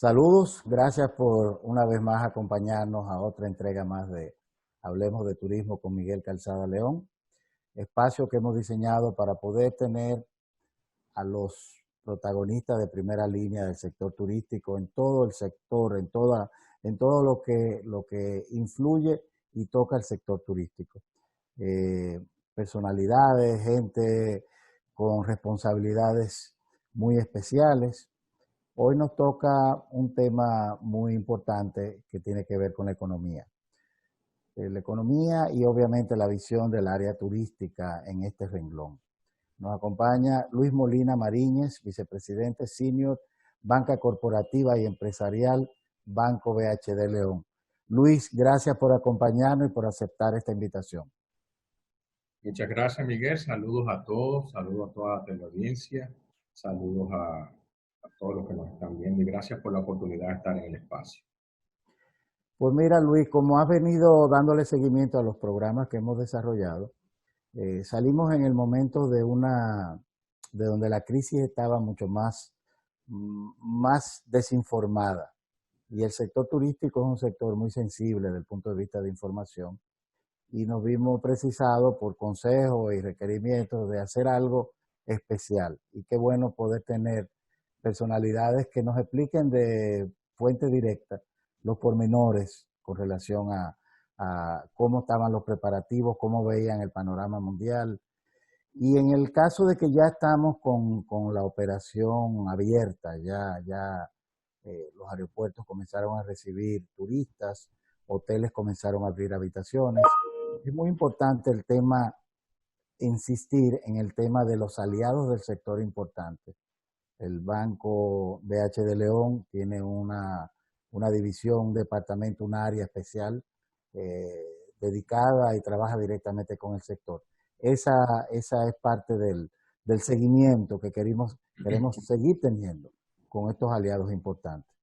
Saludos, gracias por una vez más acompañarnos a otra entrega más de Hablemos de Turismo con Miguel Calzada León, espacio que hemos diseñado para poder tener a los protagonistas de primera línea del sector turístico en todo el sector, en todo lo que influye y toca el sector turístico. Personalidades, gente con responsabilidades muy especiales. Hoy nos toca un tema muy importante que tiene que ver con la economía. La economía y obviamente la visión del área turística en este renglón. Nos acompaña Luis Molina Mariñez, vicepresidente senior, Banca Corporativa y Empresarial, Banco BHD León. Luis, gracias por acompañarnos y por aceptar esta invitación. Muchas gracias, Miguel. Saludos a todos, saludos a toda la teleaudiencia, saludos a todos los que nos están viendo y gracias por la oportunidad de estar en el espacio. Pues mira, Luis, como has venido dándole seguimiento a los programas que hemos desarrollado, salimos en el momento de donde la crisis estaba mucho más desinformada. Y el sector turístico es un sector muy sensible desde el punto de vista de información. Y nos vimos precisados por consejos y requerimientos de hacer algo especial. Y qué bueno poder tener personalidades que nos expliquen de fuente directa los pormenores con relación a cómo estaban los preparativos, cómo veían el panorama mundial. Y en el caso de que ya estamos con la operación abierta, los aeropuertos comenzaron a recibir turistas, hoteles comenzaron a abrir habitaciones. Es muy importante el tema, insistir en el tema de los aliados del sector importante. El Banco BHD León tiene una división, un departamento, un área especial dedicada y trabaja directamente con el sector. Esa es parte del seguimiento que queremos seguir teniendo con estos aliados importantes.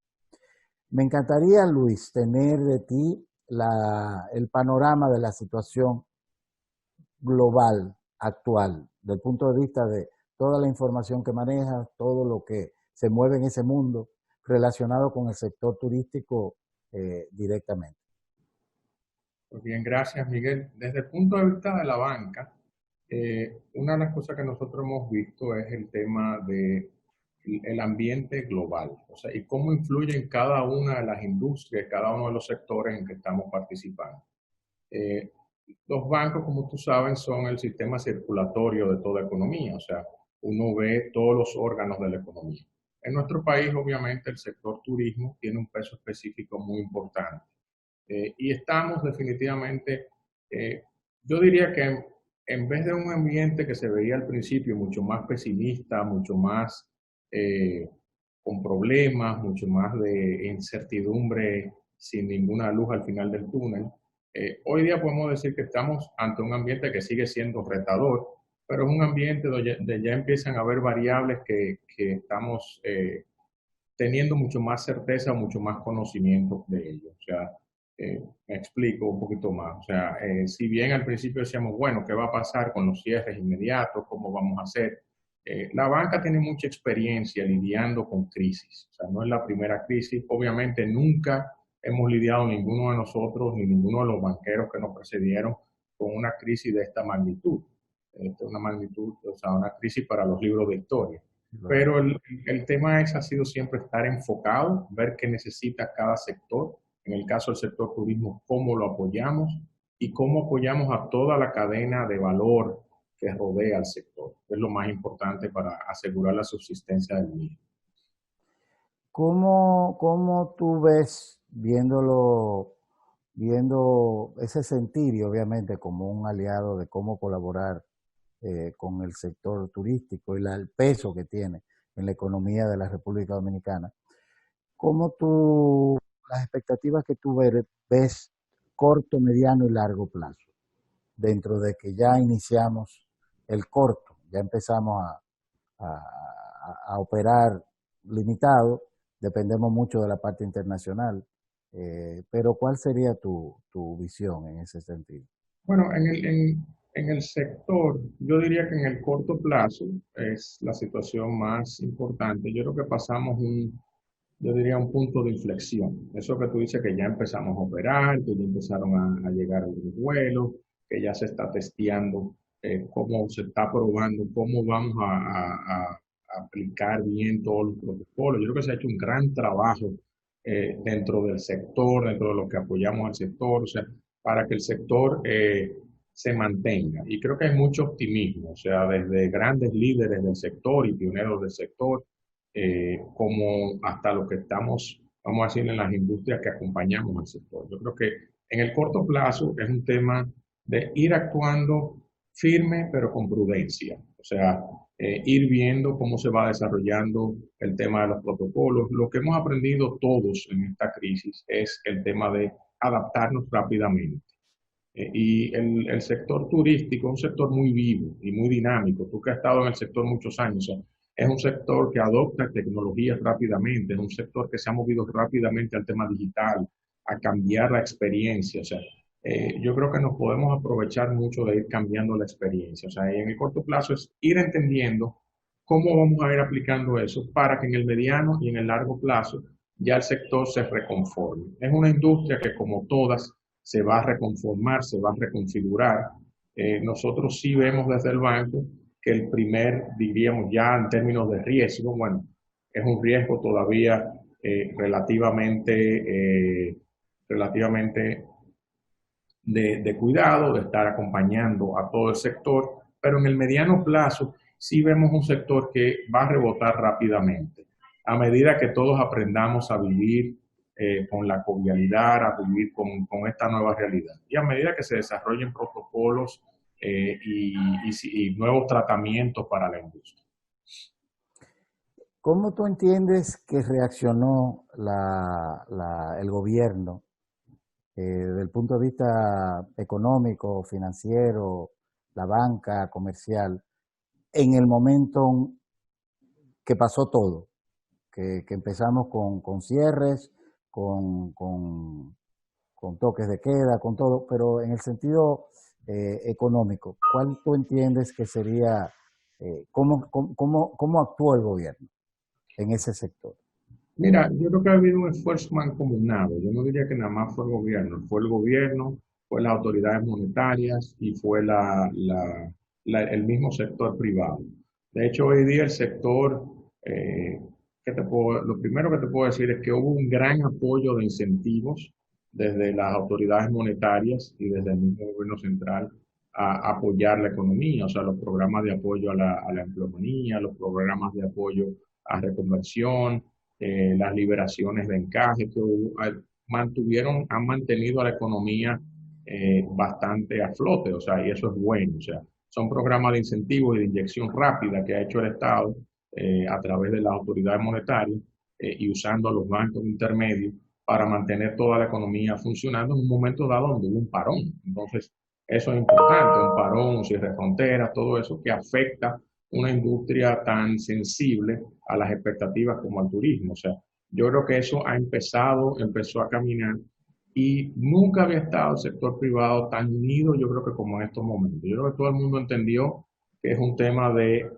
Me encantaría, Luis, tener de ti el panorama de la situación global, actual, del punto de vista de toda la información que manejas, todo lo que se mueve en ese mundo relacionado con el sector turístico directamente. Pues bien, gracias, Miguel. Desde el punto de vista de la banca, una de las cosas que nosotros hemos visto es el tema del ambiente global, o sea, y cómo influye en cada una de las industrias, cada uno de los sectores en que estamos participando. Los bancos, como tú sabes, son el sistema circulatorio de toda economía, o sea, uno ve todos los órganos de la economía. En nuestro país, obviamente, el sector turismo tiene un peso específico muy importante. Y estamos definitivamente, yo diría que en vez de un ambiente que se veía al principio mucho más pesimista, mucho más con problemas, mucho más de incertidumbre sin ninguna luz al final del túnel, hoy día podemos decir que estamos ante un ambiente que sigue siendo retador, pero es un ambiente donde ya empiezan a haber variables que estamos teniendo mucho más certeza, mucho más conocimiento de ello. O sea, me explico un poquito más. O sea, si bien al principio decíamos, bueno, ¿qué va a pasar con los cierres inmediatos? ¿Cómo vamos a hacer? La banca tiene mucha experiencia lidiando con crisis. O sea, no es la primera crisis. Obviamente nunca hemos lidiado ninguno de nosotros ni ninguno de los banqueros que nos precedieron con una crisis de esta magnitud. Una magnitud, o sea, una crisis para los libros de historia. Pero el tema ha sido siempre estar enfocado, ver qué necesita cada sector. En el caso del sector turismo, cómo lo apoyamos y cómo apoyamos a toda la cadena de valor que rodea al sector. Es lo más importante para asegurar la subsistencia del mismo. ¿Cómo tú ves, viendo ese sentir y obviamente como un aliado de cómo colaborar con el sector turístico y el peso que tiene en la economía de la República Dominicana. ¿Cómo tú, las expectativas que tú ves corto, mediano y largo plazo, dentro de que ya iniciamos el corto, ya empezamos a operar limitado, dependemos mucho de la parte internacional, pero ¿cuál sería tu visión en ese sentido? Bueno, en el sector, yo diría que en el corto plazo es la situación más importante. Yo creo que pasamos yo diría un punto de inflexión. Eso que tú dices que ya empezamos a operar, que ya empezaron a llegar los vuelos, que ya se está testeando cómo se está probando, cómo vamos a aplicar bien todos los protocolos. Yo creo que se ha hecho un gran trabajo dentro del sector, dentro de lo que apoyamos al sector, o sea, para que el sector se mantenga. Y creo que hay mucho optimismo, o sea, desde grandes líderes del sector y pioneros del sector, como hasta lo que estamos, vamos a decir, en las industrias que acompañamos al sector. Yo creo que en el corto plazo es un tema de ir actuando firme pero con prudencia, o sea, ir viendo cómo se va desarrollando el tema de los protocolos. Lo que hemos aprendido todos en esta crisis es el tema de adaptarnos rápidamente. Y el sector turístico es un sector muy vivo y muy dinámico. Tú que has estado en el sector muchos años, o sea, es un sector que adopta tecnologías rápidamente, es un sector que se ha movido rápidamente al tema digital, a cambiar la experiencia. O sea, yo creo que nos podemos aprovechar mucho de ir cambiando la experiencia. O sea, y en el corto plazo es ir entendiendo cómo vamos a ir aplicando eso para que en el mediano y en el largo plazo ya el sector se reconforme. Es una industria que, como todas, se va a reconformar, se va a reconfigurar. Nosotros sí vemos desde el banco que el primer, diríamos ya en términos de riesgo, bueno, es un riesgo todavía relativamente de cuidado, de estar acompañando a todo el sector, pero en el mediano plazo sí vemos un sector que va a rebotar rápidamente. A medida que todos aprendamos a vivir con la convivialidad, a vivir con esta nueva realidad. Y a medida que se desarrollen protocolos y nuevos tratamientos para la industria. ¿Cómo tú entiendes que reaccionó el gobierno desde el punto de vista económico, financiero, la banca, comercial, en el momento que pasó todo? Que empezamos con cierres, con toques de queda, con todo, pero en el sentido económico, ¿cuál tú entiendes que sería, cómo actuó el gobierno en ese sector? Mira, yo creo que ha habido un esfuerzo mancomunado. Yo no diría que nada más fue el gobierno, fue las autoridades monetarias y fue el mismo sector privado. De hecho, hoy día el sector, lo primero que te puedo decir es que hubo un gran apoyo de incentivos desde las autoridades monetarias y desde el mismo gobierno central a apoyar la economía, o sea, los programas de apoyo a la empleomanía, los programas de apoyo a reconversión, las liberaciones de encaje que han mantenido a la economía bastante a flote, o sea, y eso es bueno, o sea, son programas de incentivos y de inyección rápida que ha hecho el Estado a través de las autoridades monetarias y usando a los bancos intermedios para mantener toda la economía funcionando en un momento dado donde hubo un parón. Entonces, eso es importante, un parón, un cierre de fronteras, todo eso que afecta una industria tan sensible a las expectativas como al turismo. O sea, yo creo que eso empezó a caminar y nunca había estado el sector privado tan unido, yo creo que como en estos momentos. Yo creo que todo el mundo entendió que es un tema de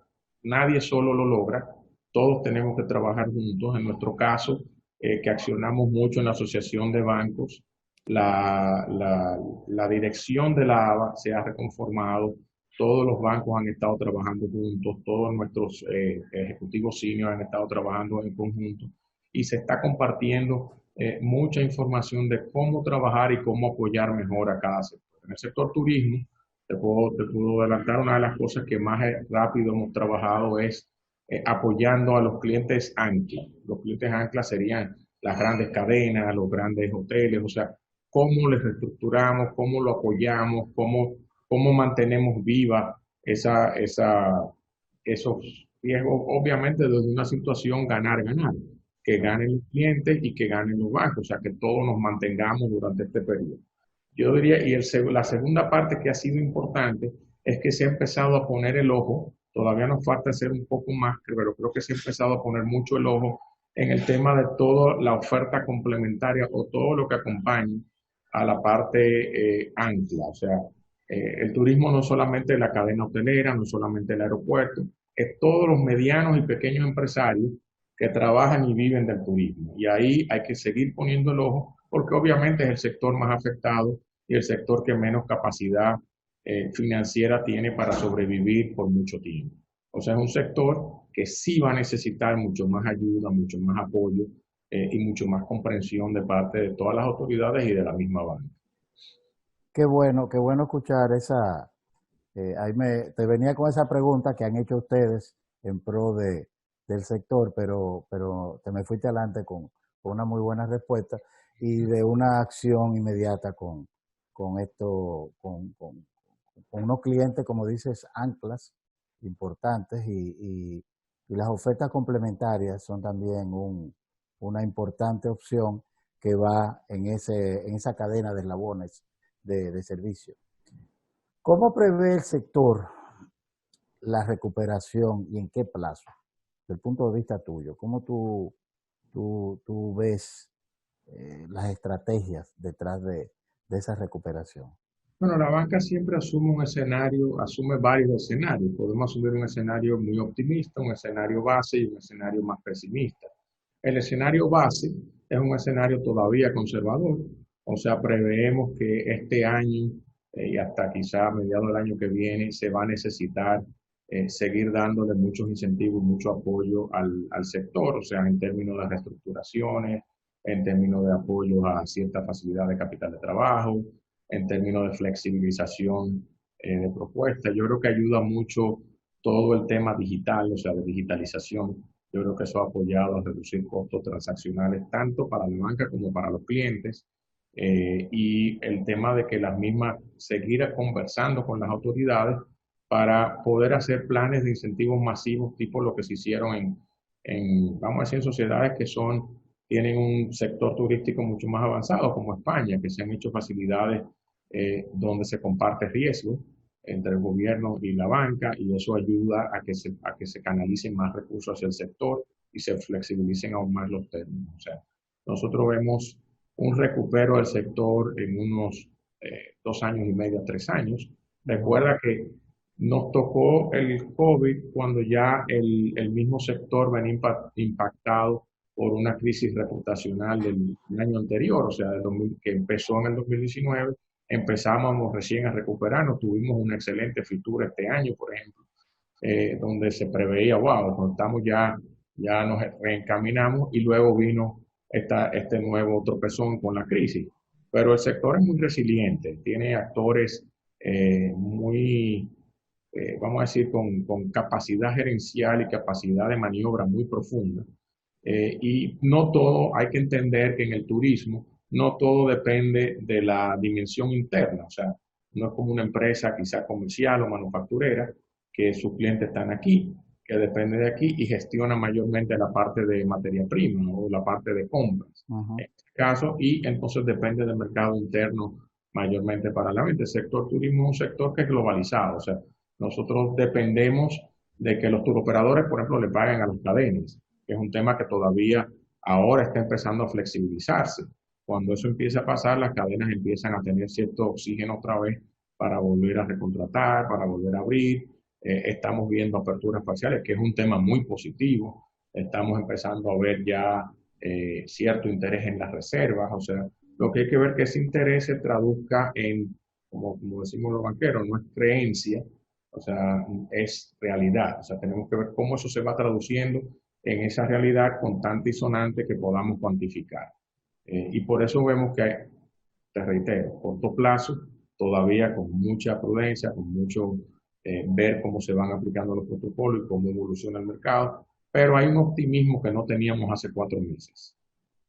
nadie solo lo logra, todos tenemos que trabajar juntos. En nuestro caso, que accionamos mucho en la Asociación de Bancos, la dirección de la ABA se ha reconformado, todos los bancos han estado trabajando juntos, todos nuestros ejecutivos seniors han estado trabajando en conjunto y se está compartiendo mucha información de cómo trabajar y cómo apoyar mejor a cada sector. En el sector turismo, te puedo adelantar, una de las cosas que más rápido hemos trabajado es apoyando a los clientes ancla. Los clientes ancla serían las grandes cadenas, los grandes hoteles, o sea, cómo les reestructuramos, cómo lo apoyamos, cómo mantenemos viva esos riesgos, obviamente desde una situación ganar-ganar, que ganen los clientes y que ganen los bancos, o sea, que todos nos mantengamos durante este periodo. Yo diría, y la segunda parte que ha sido importante es que se ha empezado a poner el ojo, todavía nos falta hacer un poco más, pero creo que se ha empezado a poner mucho el ojo en el tema de toda la oferta complementaria o todo lo que acompaña a la parte ancla, o sea, el turismo no solamente la cadena hotelera, no solamente el aeropuerto, es todos los medianos y pequeños empresarios que trabajan y viven del turismo. Y ahí hay que seguir poniendo el ojo porque obviamente es el sector más afectado y el sector que menos capacidad financiera tiene para sobrevivir por mucho tiempo. O sea, es un sector que sí va a necesitar mucho más ayuda, mucho más apoyo y mucho más comprensión de parte de todas las autoridades y de la misma banca. Qué bueno escuchar esa. Te venía con esa pregunta que han hecho ustedes en pro del sector, pero te me fuiste adelante con una muy buena respuesta y de una acción inmediata con esto, con unos clientes, como dices, anclas importantes y las ofertas complementarias son también una importante opción que va en esa cadena de eslabones de servicio. ¿Cómo prevé el sector la recuperación y en qué plazo? Desde el punto de vista tuyo, ¿cómo tú ves las estrategias detrás de esa recuperación? Bueno, la banca siempre asume un escenario, asume varios escenarios. Podemos asumir un escenario muy optimista, un escenario base y un escenario más pesimista. El escenario base es un escenario todavía conservador, o sea, preveemos que este año y hasta quizá mediados del año que viene se va a necesitar seguir dándole muchos incentivos, mucho apoyo al sector, o sea, en términos de reestructuraciones, en términos de apoyo a cierta facilidad de capital de trabajo, en términos de flexibilización de propuestas. Yo creo que ayuda mucho todo el tema digital, o sea, de digitalización. Yo creo que eso ha apoyado a reducir costos transaccionales tanto para la banca como para los clientes. Y el tema de que las mismas seguir conversando con las autoridades para poder hacer planes de incentivos masivos, tipo lo que se hicieron vamos a decir, en sociedades que tienen un sector turístico mucho más avanzado, como España, que se han hecho facilidades donde se comparte riesgo entre el gobierno y la banca y eso ayuda a que se canalicen más recursos hacia el sector y se flexibilicen aún más los términos. O sea, nosotros vemos un recupero del sector en unos 2 años y medio, 3 años. Recuerda que nos tocó el COVID cuando ya el mismo sector venía impactado por una crisis reputacional del año anterior, o sea, que empezó en el 2019, empezamos recién a recuperarnos, tuvimos una excelente fritura este año, por ejemplo, donde se preveía, wow, cuando estamos ya nos reencaminamos y luego vino este nuevo tropezón con la crisis. Pero el sector es muy resiliente, tiene actores muy vamos a decir, con capacidad gerencial y capacidad de maniobra muy profunda. Y no todo, hay que entender que en el turismo, no todo depende de la dimensión interna, o sea, no es como una empresa quizá comercial o manufacturera, que sus clientes están aquí, que depende de aquí y gestiona mayormente la parte de materia prima o la parte de compras. En este caso, y entonces depende del mercado interno mayormente para la venta. El sector turismo es un sector que es globalizado, o sea, nosotros dependemos de que los turoperadores, por ejemplo, le paguen a las cadenas, que es un tema que todavía ahora está empezando a flexibilizarse. Cuando eso empieza a pasar, las cadenas empiezan a tener cierto oxígeno otra vez para volver a recontratar, para volver a abrir. Estamos viendo aperturas parciales, que es un tema muy positivo. Estamos empezando a ver ya cierto interés en las reservas. O sea, lo que hay que ver es que ese interés se traduzca en, como decimos los banqueros, no es creencia, o sea, es realidad. O sea, tenemos que ver cómo eso se va traduciendo en esa realidad constante y sonante que podamos cuantificar. Y por eso vemos que, te reitero, corto plazo, todavía con mucha prudencia, con mucho ver cómo se van aplicando los protocolos y cómo evoluciona el mercado, pero hay un optimismo que no teníamos hace 4 meses,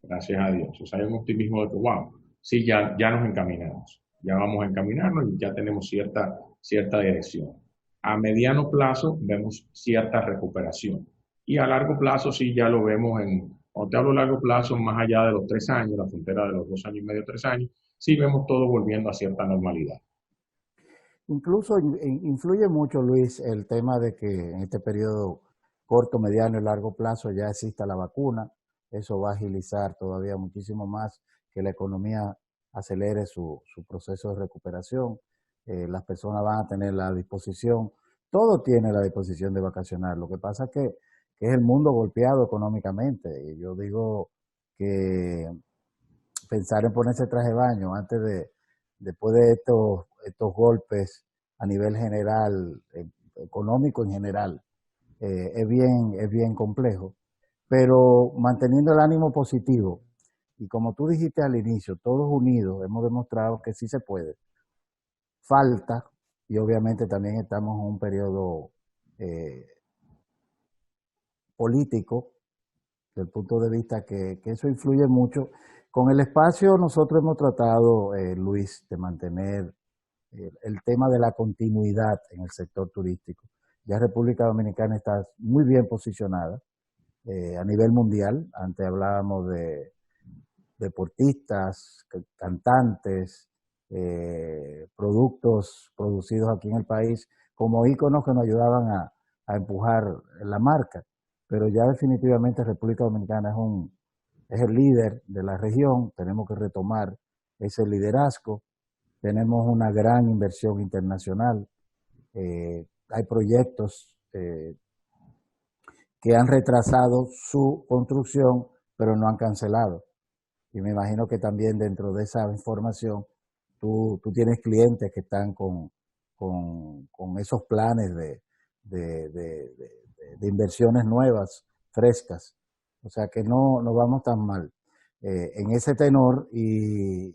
gracias a Dios. O sea, hay un optimismo de que, wow, sí, ya nos encaminamos, ya vamos a encaminarnos y ya tenemos cierta dirección. A mediano plazo vemos cierta recuperación. Y a largo plazo sí ya lo vemos cuando te hablo de largo plazo, más allá de los 3 años, la frontera de los 2 años y medio, 3 años, sí vemos todo volviendo a cierta normalidad. Incluso influye mucho, Luis, el tema de que en este periodo corto, mediano y largo plazo ya exista la vacuna. Eso va a agilizar todavía muchísimo más que la economía acelere su proceso de recuperación. Las personas van a tener la disposición, todo tiene la disposición de vacacionar. Lo que pasa es que es el mundo golpeado económicamente. Y yo digo que pensar en ponerse traje de baño después de estos golpes a nivel general, económico en general, es bien complejo, pero manteniendo el ánimo positivo y como tú dijiste al inicio, todos unidos hemos demostrado que sí se puede. Falta, y obviamente también estamos en un periodo eh, político, desde el punto de vista que eso influye mucho. Con el espacio nosotros hemos tratado, Luis, de mantener el tema de la continuidad en el sector turístico. Ya República Dominicana está muy bien posicionada a nivel mundial. Antes hablábamos de deportistas, cantantes, productos producidos aquí en el país como íconos que nos ayudaban a empujar la marca. Pero ya definitivamente República Dominicana es el líder de la región, tenemos que retomar ese liderazgo, tenemos una gran inversión internacional, hay proyectos que han retrasado su construcción, pero no han cancelado. Y me imagino que también dentro de esa información tú tienes clientes que están con esos planes de inversiones nuevas, frescas. O sea que no vamos tan mal en ese tenor. Y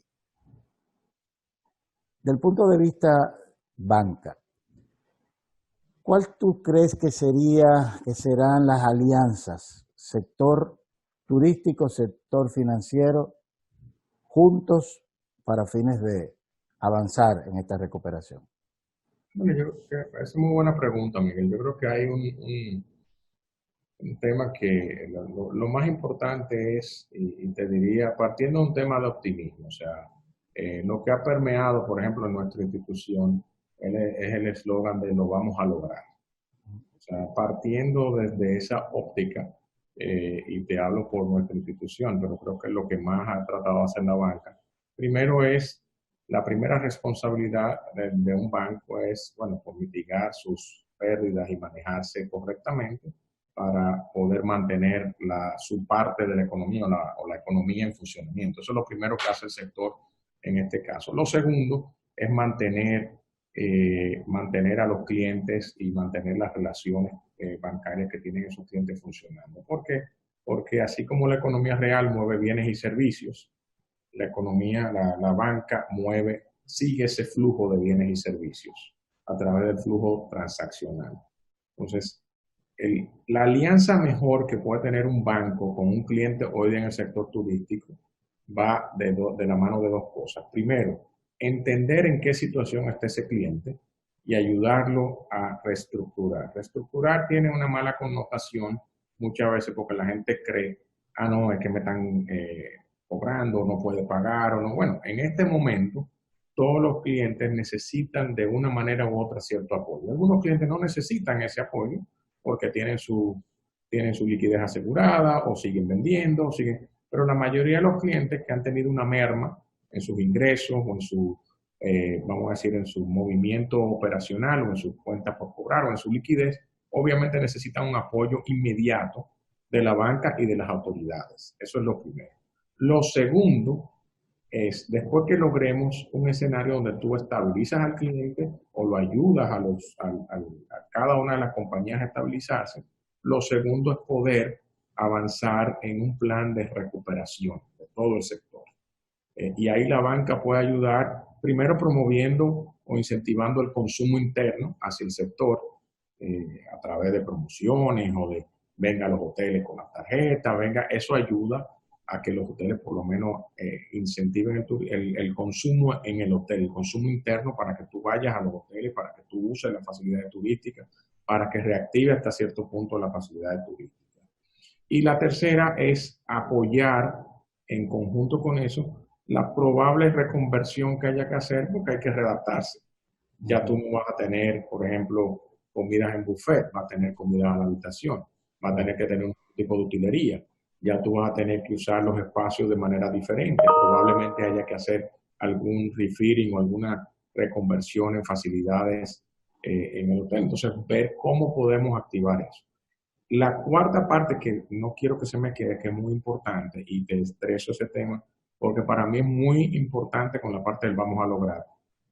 del punto de vista banca, ¿cuál tú crees que serán las alianzas, sector turístico, sector financiero, juntos para fines de avanzar en esta recuperación? Bueno, es muy buena pregunta, Miguel. Yo creo que hay un tema que lo más importante es, y te diría, partiendo de un tema de optimismo, o sea, lo que ha permeado, por ejemplo, en nuestra institución es el eslogan de lo vamos a lograr. O sea, partiendo desde esa óptica, y te hablo por nuestra institución, pero creo que es lo que más ha tratado de hacer la banca. Primero la primera responsabilidad de un banco es, bueno, pues mitigar sus pérdidas y manejarse correctamente para poder mantener su parte de la economía o la economía en funcionamiento. Eso es lo primero que hace el sector en este caso. Lo segundo es mantener a los clientes y mantener las relaciones bancarias que tienen esos clientes funcionando. ¿Por qué? Porque así como la economía real mueve bienes y servicios, la economía, la banca sigue ese flujo de bienes y servicios a través del flujo transaccional. Entonces, la alianza mejor que puede tener un banco con un cliente hoy día en el sector turístico va de la mano de dos cosas. Primero, entender en qué situación está ese cliente y ayudarlo a reestructurar. Reestructurar tiene una mala connotación muchas veces porque la gente cree, no, es que me están cobrando, no puede pagar o no. Bueno, en este momento todos los clientes necesitan de una manera u otra cierto apoyo. Algunos clientes no necesitan ese apoyo porque tienen su liquidez asegurada o siguen vendiendo, pero la mayoría de los clientes que han tenido una merma en sus ingresos o vamos a decir, en su movimiento operacional o en sus cuentas por cobrar o en su liquidez, obviamente necesitan un apoyo inmediato de la banca y de las autoridades. Eso es lo primero. Lo segundo es, después que logremos un escenario donde tú estabilizas al cliente o lo ayudas a cada una de las compañías a estabilizarse, lo segundo es poder avanzar en un plan de recuperación de todo el sector. Y ahí la banca puede ayudar, primero promoviendo o incentivando el consumo interno hacia el sector a través de promociones o de venga a los hoteles con las tarjetas, venga, eso ayuda a que los hoteles por lo menos incentiven el consumo en el hotel, el consumo interno para que tú vayas a los hoteles, para que tú uses las facilidades turísticas, para que reactive hasta cierto punto las facilidades turísticas. Y la tercera es apoyar en conjunto con eso la probable reconversión que haya que hacer porque hay que redactarse. Ya tú no vas a tener, por ejemplo, comidas en buffet, vas a tener comida a la habitación, vas a tener que tener un tipo de utilería, ya tú vas a tener que usar los espacios de manera diferente, probablemente haya que hacer algún refitting o alguna reconversión en facilidades en el hotel. Entonces, ver cómo podemos activar eso. La cuarta parte que no quiero que se me quede, que es muy importante, y te estreso ese tema, porque para mí es muy importante con la parte del vamos a lograr,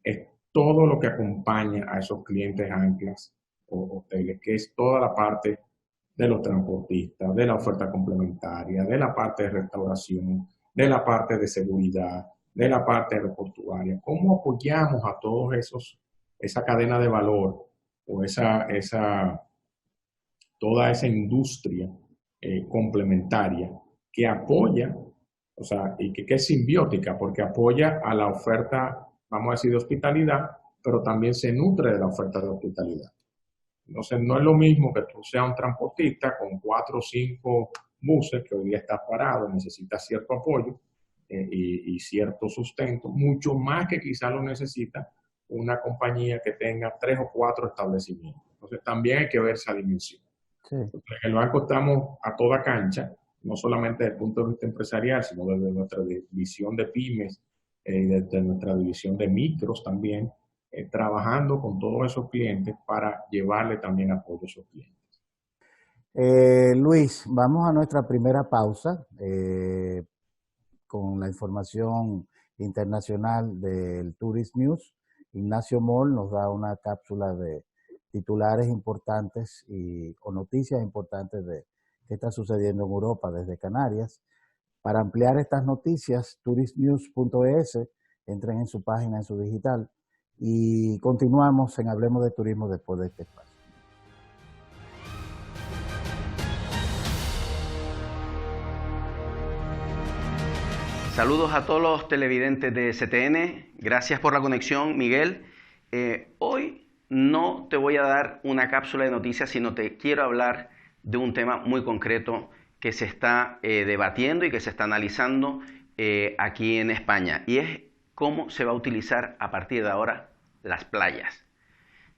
es todo lo que acompaña a esos clientes anclas o hoteles, que es toda la parte de los transportistas, de la oferta complementaria, de la parte de restauración, de la parte de seguridad, de la parte aeroportuaria. ¿Cómo apoyamos a todos esa cadena de valor o toda esa industria complementaria que apoya, o sea, y que es simbiótica, porque apoya a la oferta, vamos a decir, de hospitalidad, pero también se nutre de la oferta de hospitalidad? Entonces, no es lo mismo que tú seas un transportista con 4 o 5 buses que hoy día estás parado, necesitas cierto apoyo y cierto sustento, mucho más que quizá lo necesita una compañía que tenga 3 o 4 establecimientos. Entonces, también hay que ver esa dimensión. Sí. En el banco estamos a toda cancha, no solamente desde el punto de vista empresarial, sino desde nuestra división de pymes, desde nuestra división de micros también, trabajando con todos esos clientes para llevarle también apoyo a esos clientes. Luis, vamos a nuestra primera pausa con la información internacional del Tourist News. Ignacio Moll nos da una cápsula de titulares importantes o noticias importantes de qué está sucediendo en Europa desde Canarias. Para ampliar estas noticias, touristnews.es, entren en su página, en su digital, y continuamos en Hablemos de Turismo después de este espacio. Saludos a todos los televidentes de CTN, gracias por la conexión, Miguel. Hoy no te voy a dar una cápsula de noticias, sino te quiero hablar de un tema muy concreto que se está debatiendo y que se está analizando aquí en España, y es cómo se va a utilizar a partir de ahora las playas.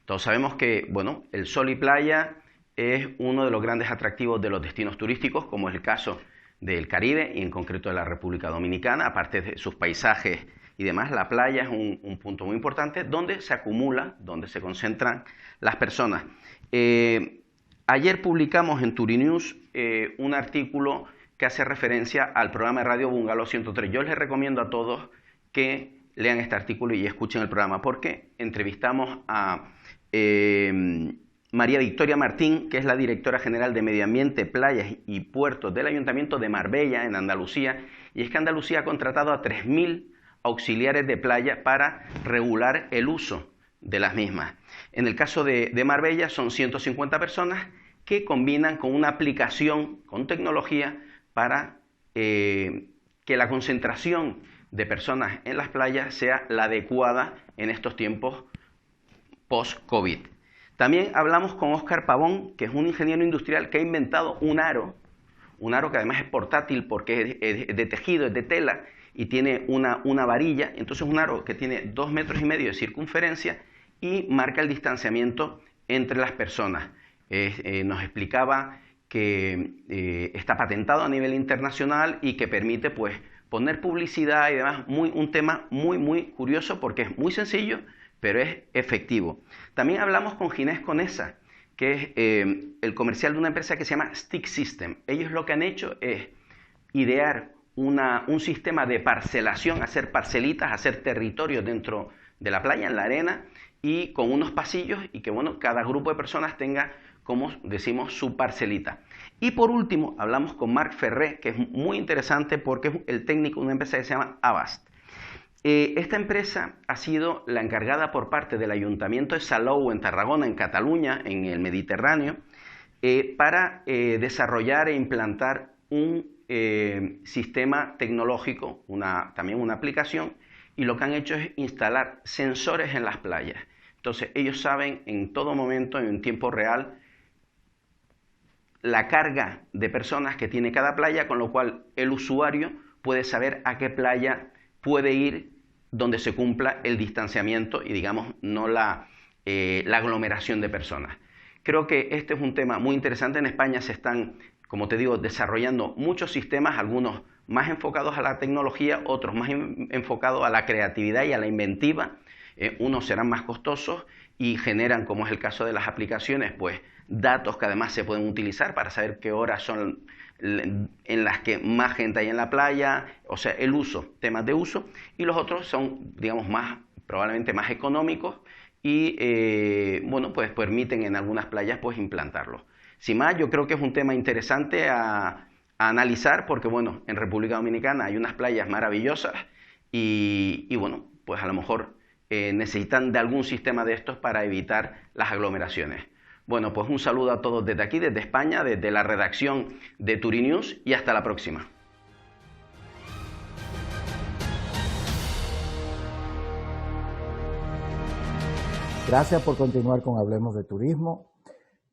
Todos sabemos que, bueno, el sol y playa es uno de los grandes atractivos de los destinos turísticos, como es el caso del Caribe y en concreto de la República Dominicana. Aparte de sus paisajes y demás, la playa es un punto muy importante donde se acumula, donde se concentran las personas. Ayer publicamos en Turinews un artículo que hace referencia al programa de radio Bungalow 103. Yo les recomiendo a todos que lean este artículo y escuchen el programa, porque entrevistamos a María Victoria Martín, que es la directora general de Medio Ambiente, Playas y Puertos del Ayuntamiento de Marbella, en Andalucía, y es que Andalucía ha contratado a 3.000 auxiliares de playa para regular el uso de las mismas. En el caso de Marbella son 150 personas que combinan con una aplicación, con tecnología, para que la concentración de personas en las playas sea la adecuada en estos tiempos post-COVID. También hablamos con Óscar Pavón, que es un ingeniero industrial que ha inventado un aro que además es portátil porque es de tejido, es de tela y tiene una varilla. Entonces un aro que tiene 2,5 metros de circunferencia y marca el distanciamiento entre las personas. Nos explicaba que está patentado a nivel internacional y que permite pues poner publicidad y demás. Un tema muy curioso porque es muy sencillo, pero es efectivo. También hablamos con Ginés Conesa, que es el comercial de una empresa que se llama Stick System. Ellos lo que han hecho es idear un sistema de parcelación, hacer parcelitas, hacer territorios dentro de la playa, en la arena, y con unos pasillos, y que bueno, cada grupo de personas tenga, como decimos, su parcelita. Y por último, hablamos con Marc Ferré, que es muy interesante porque es el técnico de una empresa que se llama Avast. Esta empresa ha sido la encargada por parte del Ayuntamiento de Salou, en Tarragona, en Cataluña, en el Mediterráneo, para desarrollar e implantar un sistema tecnológico, también una aplicación, y lo que han hecho es instalar sensores en las playas. Entonces ellos saben en todo momento, en tiempo real, la carga de personas que tiene cada playa, con lo cual el usuario puede saber a qué playa puede ir donde se cumpla el distanciamiento y, digamos, no la aglomeración de personas. Creo que este es un tema muy interesante. En España se están, como te digo, desarrollando muchos sistemas, algunos más enfocados a la tecnología, otros más enfocados a la creatividad y a la inventiva. Unos serán más costosos y generan, como es el caso de las aplicaciones, pues datos que además se pueden utilizar para saber qué horas son en las que más gente hay en la playa, o sea, el uso, temas de uso, y los otros son, digamos, probablemente más económicos y, bueno, pues permiten en algunas playas pues implantarlos. Sin más, yo creo que es un tema interesante a analizar porque, bueno, en República Dominicana hay unas playas maravillosas y bueno, pues a lo mejor necesitan de algún sistema de estos para evitar las aglomeraciones. Bueno, pues un saludo a todos desde aquí, desde España, desde la redacción de Turinews y hasta la próxima. Gracias por continuar con Hablemos de Turismo.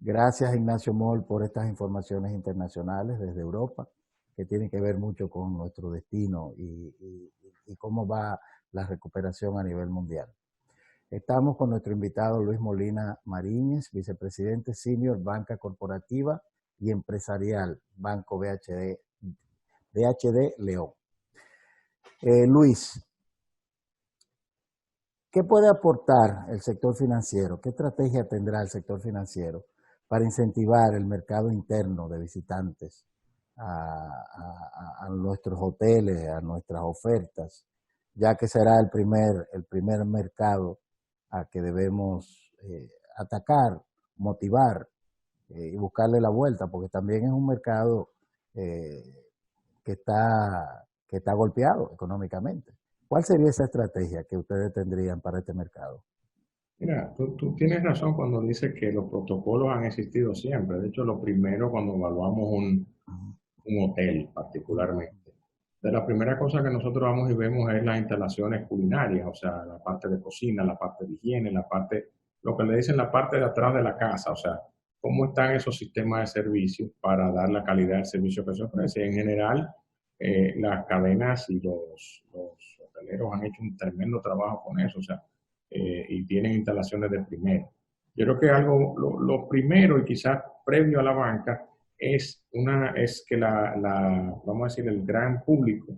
Gracias, Ignacio Moll, por estas informaciones internacionales desde Europa, que tienen que ver mucho con nuestro destino y cómo va la recuperación a nivel mundial. Estamos con nuestro invitado Luis Molina Mariñez, vicepresidente senior Banca Corporativa y Empresarial, Banco BHD León. Luis, ¿qué puede aportar el sector financiero? ¿Qué estrategia tendrá el sector financiero para incentivar el mercado interno de visitantes a nuestros hoteles, a nuestras ofertas, ya que será el primer mercado a que debemos atacar, motivar y buscarle la vuelta, porque también es un mercado que está golpeado económicamente? ¿Cuál sería esa estrategia que ustedes tendrían para este mercado? Mira, tú tienes razón cuando dices que los protocolos han existido siempre. De hecho, lo primero cuando evaluamos un hotel particularmente, de la primera cosa que nosotros vamos y vemos es las instalaciones culinarias, o sea, la parte de cocina, la parte de higiene, lo que le dicen la parte de atrás de la casa, o sea, cómo están esos sistemas de servicio para dar la calidad del servicio que se ofrece. En general, las cadenas y los hoteleros han hecho un tremendo trabajo con eso, o sea, y tienen instalaciones de primera. Yo creo que lo primero y quizás previo a la banca es que vamos a decir, el gran público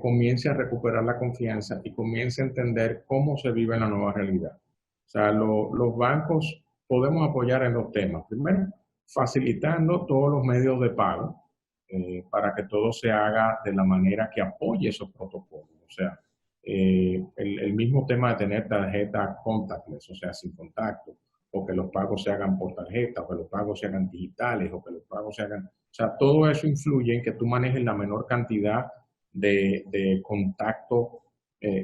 comience a recuperar la confianza y comience a entender cómo se vive en la nueva realidad. O sea, los bancos podemos apoyar en dos temas. Primero, facilitando todos los medios de pago para que todo se haga de la manera que apoye esos protocolos. O sea, el mismo tema de tener tarjeta contactless, o sea, sin contacto, o que los pagos se hagan por tarjeta, o que los pagos se hagan digitales, o que los pagos se hagan... O sea, todo eso influye en que tú manejes la menor cantidad de contacto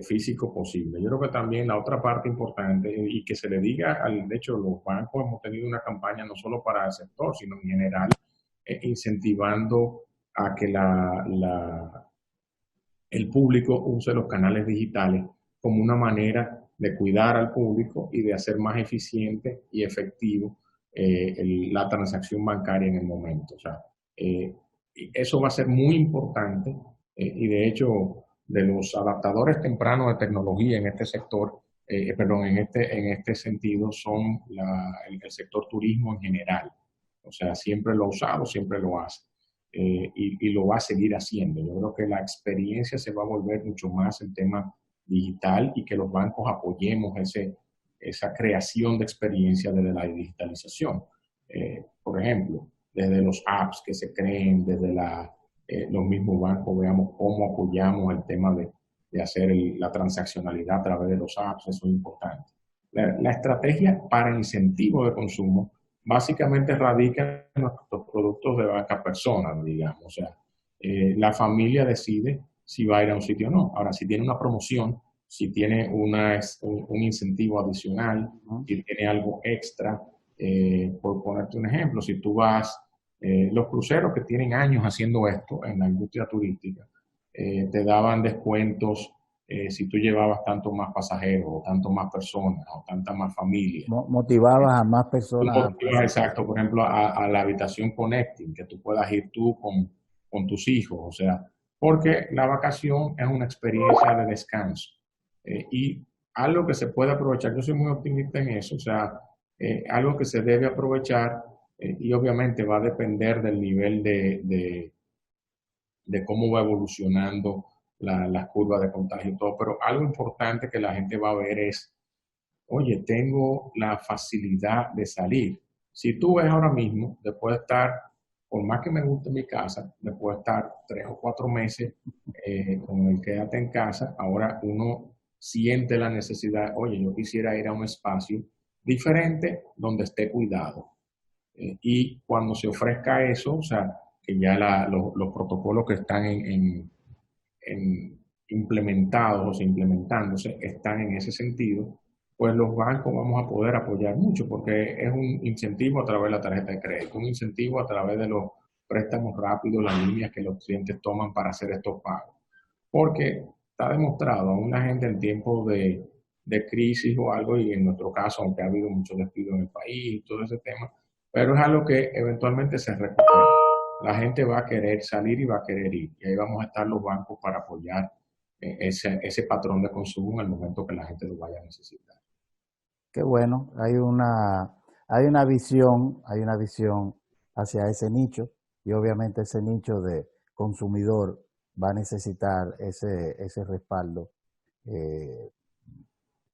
físico posible. Yo creo que también la otra parte importante, y que se le diga, de hecho, los bancos hemos tenido una campaña no solo para el sector, sino en general, incentivando a que el público use los canales digitales como una manera de cuidar al público y de hacer más eficiente y efectivo la transacción bancaria en el momento. O sea, eso va a ser muy importante y de hecho de los adaptadores tempranos de tecnología en este sector, en este sentido son el sector turismo en general. O sea, siempre lo ha usado, siempre lo hace. Y lo va a seguir haciendo. Yo creo que la experiencia se va a volver mucho más el tema digital y que los bancos apoyemos esa creación de experiencia desde la digitalización. Por ejemplo, desde los apps que se creen, desde los mismos bancos, veamos cómo apoyamos el tema de hacer la transaccionalidad a través de los apps, eso es importante. La estrategia para incentivo de consumo básicamente radica en nuestros productos de banca personal, digamos. O sea, la familia decide si va a ir a un sitio o no. Ahora, si tiene una promoción, si tiene un incentivo adicional, si tiene algo extra, por ponerte un ejemplo, si tú vas Los cruceros que tienen años haciendo esto en la industria turística, te daban descuentos si tú llevabas tanto más pasajeros, o tanto más personas, o tanta más familias. Motivabas a más personas. Exacto, por ejemplo, a la habitación connecting, que tú puedas ir tú con tus hijos, o sea, porque la vacación es una experiencia de descanso y algo que se puede aprovechar. Yo soy muy optimista en eso, o sea, algo que se debe aprovechar y obviamente va a depender del nivel de cómo va evolucionando la curva de contagio y todo, pero algo importante que la gente va a ver es, oye, tengo la facilidad de salir. Si tú ves ahora mismo, después de estar, por más que me guste mi casa, después de estar 3 o 4 meses con el quédate en casa, ahora uno siente la necesidad, oye, yo quisiera ir a un espacio diferente donde esté cuidado. Y cuando se ofrezca eso, o sea, que ya los protocolos que están implementados o implementándose están en ese sentido, pues los bancos vamos a poder apoyar mucho porque es un incentivo a través de la tarjeta de crédito, un incentivo a través de los préstamos rápidos, las líneas que los clientes toman para hacer estos pagos. Porque está demostrado, aún la gente en tiempos de crisis o algo, y en nuestro caso, aunque ha habido muchos despidos en el país y todo ese tema, pero es algo que eventualmente se recupera. La gente va a querer salir y va a querer ir, y ahí vamos a estar los bancos para apoyar ese patrón de consumo en el momento que la gente lo vaya a necesitar. Qué bueno, hay una visión hacia ese nicho y obviamente ese nicho de consumidor va a necesitar ese respaldo eh,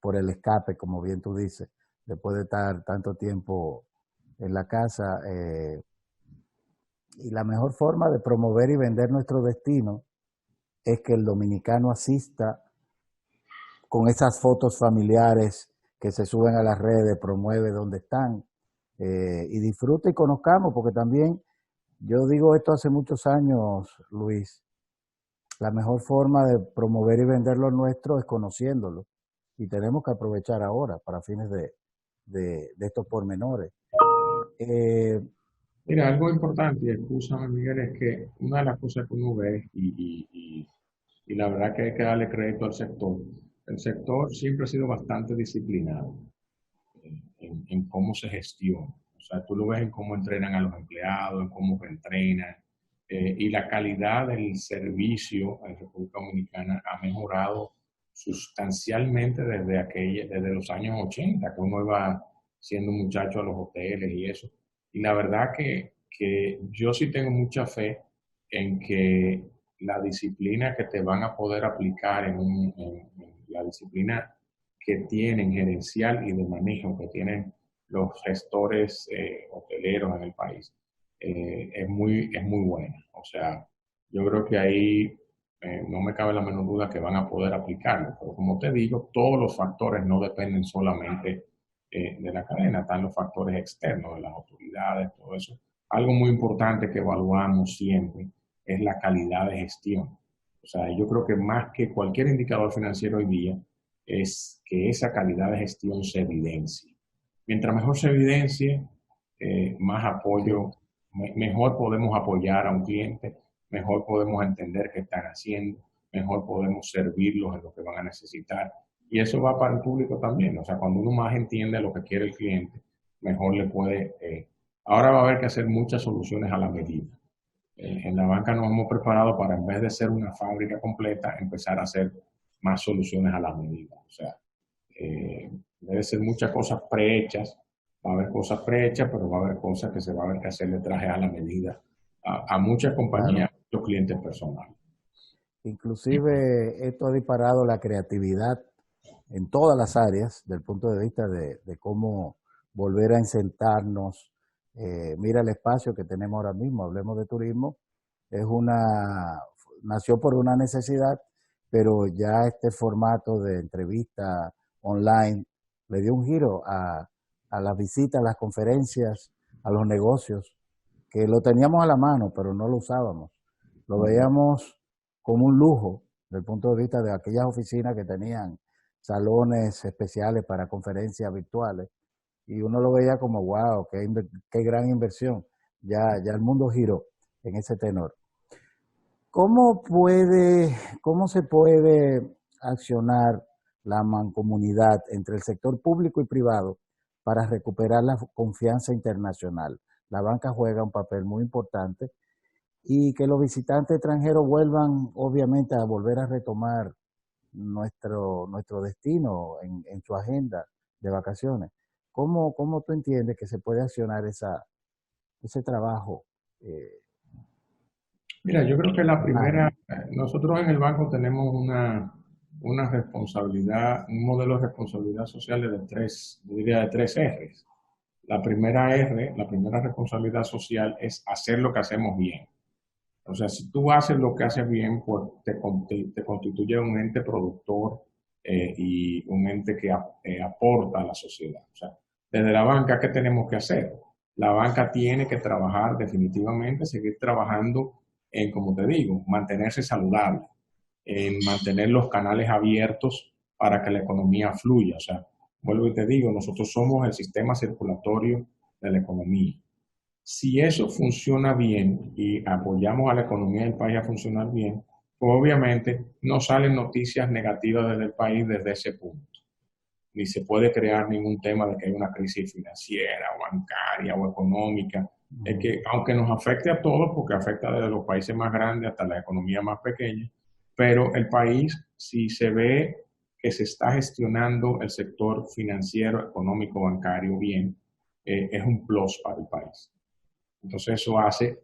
por el escape, como bien tú dices, después de estar tanto tiempo en la casa. Y la mejor forma de promover y vender nuestro destino es que el dominicano asista con esas fotos familiares que se suben a las redes, promueve donde están y disfrute y conozcamos, porque también yo digo esto hace muchos años, Luis, la mejor forma de promover y vender lo nuestro es conociéndolo y tenemos que aprovechar ahora para fines de estos pormenores. Eh, Mira, algo importante, y escúchame Miguel, es que una de las cosas que uno ve, y la verdad que hay que darle crédito al sector, el sector siempre ha sido bastante disciplinado en cómo se gestiona. O sea, tú lo ves en cómo entrenan a los empleados, en cómo entrenan, y la calidad del servicio en República Dominicana ha mejorado sustancialmente desde los años 80, que uno iba siendo un muchacho a los hoteles y eso. Y la verdad que yo sí tengo mucha fe en que la disciplina que te van a poder aplicar en la disciplina que tienen gerencial y de manejo que tienen los gestores hoteleros en el país es muy buena. O sea, yo creo que ahí no me cabe la menor duda que van a poder aplicarlo. Pero como te digo, todos los factores no dependen solamente de la cadena, están los factores externos, de las autoridades, todo eso. Algo muy importante que evaluamos siempre es la calidad de gestión. O sea, yo creo que más que cualquier indicador financiero hoy día, es que esa calidad de gestión se evidencie. Mientras mejor se evidencie, más apoyo, mejor podemos apoyar a un cliente, mejor podemos entender qué están haciendo, mejor podemos servirlos en lo que van a necesitar. Y eso va para el público también. O sea, cuando uno más entiende lo que quiere el cliente, mejor le puede... ahora va a haber que hacer muchas soluciones a la medida. En la banca nos hemos preparado para, en vez de ser una fábrica completa, empezar a hacer más soluciones a la medida. O sea, debe ser muchas cosas prehechas, va a haber cosas prehechas, pero va a haber cosas que se va a haber que hacer de traje a la medida a muchas compañías, claro, muchos clientes personales. inclusive esto ha disparado la creatividad en todas las áreas, del punto de vista de cómo volver a sentarnos. Mira el espacio que tenemos ahora mismo, hablemos de turismo, nació por una necesidad, pero ya este formato de entrevista online le dio un giro a las visitas, a las conferencias, a los negocios, que lo teníamos a la mano, pero no lo usábamos. Lo veíamos como un lujo, desde el punto de vista de aquellas oficinas que tenían salones especiales para conferencias virtuales, y uno lo veía como, wow, qué gran inversión. ya el mundo giró en ese tenor. ¿Cómo se puede accionar la mancomunidad entre el sector público y privado para recuperar la confianza internacional? La banca juega un papel muy importante y que los visitantes extranjeros vuelvan, obviamente, a volver a retomar nuestro destino en su agenda de vacaciones. ¿Cómo tú entiendes que se puede accionar ese trabajo? Mira, yo creo que la primera, nosotros en el banco tenemos una responsabilidad, un modelo de responsabilidad social de tres, yo diría de tres R's. La primera R, la primera responsabilidad social es hacer lo que hacemos bien. O sea, si tú haces lo que haces bien, pues te constituye un ente productor y un ente que aporta a la sociedad. O sea, desde la banca, ¿qué tenemos que hacer? La banca tiene que trabajar definitivamente, seguir trabajando en, como te digo, mantenerse saludable, en mantener los canales abiertos para que la economía fluya. O sea, vuelvo y te digo, nosotros somos el sistema circulatorio de la economía. Si eso funciona bien y apoyamos a la economía del país a funcionar bien, pues obviamente no salen noticias negativas desde el país desde ese punto. Ni se puede crear ningún tema de que hay una crisis financiera o bancaria o económica. Es que aunque nos afecte a todos, porque afecta desde los países más grandes hasta la economía más pequeña, pero el país, si se ve que se está gestionando el sector financiero, económico, bancario bien, es un plus para el país. Entonces eso hace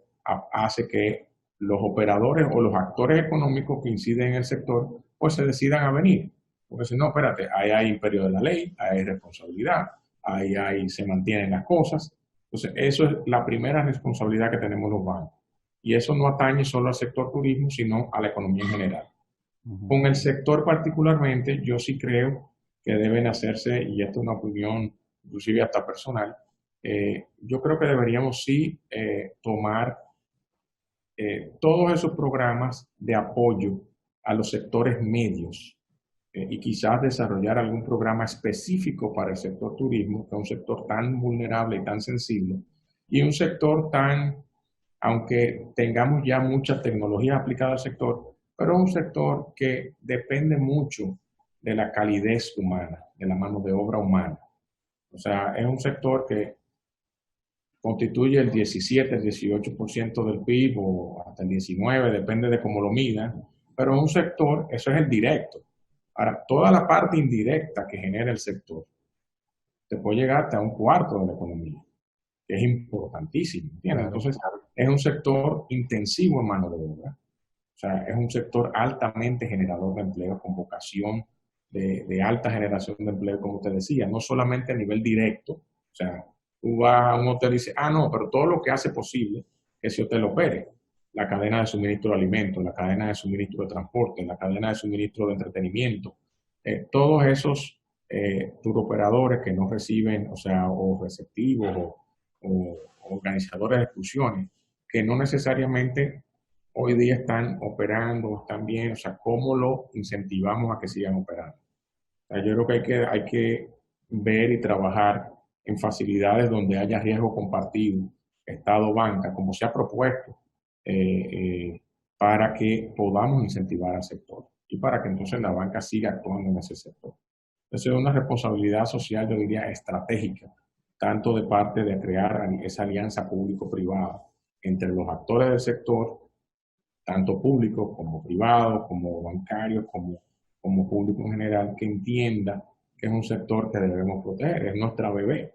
que los operadores o los actores económicos que inciden en el sector, pues se decidan a venir. Porque si no, espérate, ahí hay imperio de la ley, ahí hay responsabilidad, ahí se mantienen las cosas. Entonces eso es la primera responsabilidad que tenemos los bancos. Y eso no atañe solo al sector turismo, sino a la economía en general. Con el sector particularmente, yo sí creo que deben hacerse, y esto es una opinión inclusive hasta personal, yo creo que deberíamos sí tomar todos esos programas de apoyo a los sectores medios y quizás desarrollar algún programa específico para el sector turismo, que es un sector tan vulnerable y tan sensible, y un sector tan, aunque tengamos ya mucha tecnología aplicada al sector, pero es un sector que depende mucho de la calidez humana, de la mano de obra humana. O sea, es un sector que constituye el 17, el 18% del PIB o hasta el 19%, depende de cómo lo midan, pero es un sector, eso es el directo. Ahora, toda la parte indirecta que genera el sector te puede llegar hasta un cuarto de la economía, que es importantísimo, ¿entiendes? Entonces, es un sector intensivo en mano de obra, o sea, es un sector altamente generador de empleo, con vocación de alta generación de empleo, como te decía, no solamente a nivel directo, o sea, tú vas a un hotel y dices, no, pero todo lo que hace posible que ese hotel opere, la cadena de suministro de alimentos, la cadena de suministro de transporte, la cadena de suministro de entretenimiento, todos esos turoperadores que no reciben, o sea, o receptivos o organizadores de excursiones, que no necesariamente hoy día están operando, están bien, o sea, ¿cómo lo incentivamos a que sigan operando? O sea, yo creo que hay que ver y trabajar en facilidades donde haya riesgo compartido, Estado, banca, como se ha propuesto, para que podamos incentivar al sector y para que entonces la banca siga actuando en ese sector. Entonces es una responsabilidad social, yo diría, estratégica, tanto de parte de crear esa alianza público-privada entre los actores del sector, tanto públicos como privados, como bancarios, como público en general, que entienda que es un sector que debemos proteger, es nuestra bebé.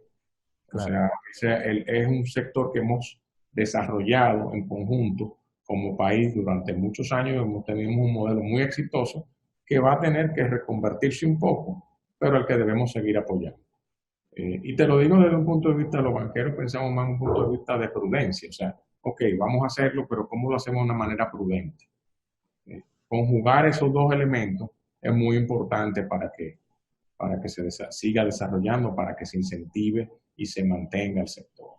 Claro. O sea, es un sector que hemos desarrollado en conjunto como país durante muchos años, hemos tenido un modelo muy exitoso que va a tener que reconvertirse un poco, pero al que debemos seguir apoyando. Y te lo digo desde un punto de vista de los banqueros, pensamos más en un punto de vista de prudencia, o sea, ok, vamos a hacerlo, pero ¿cómo lo hacemos de una manera prudente? Conjugar esos dos elementos es muy importante para que se siga desarrollando, para que se incentive y se mantenga el sector.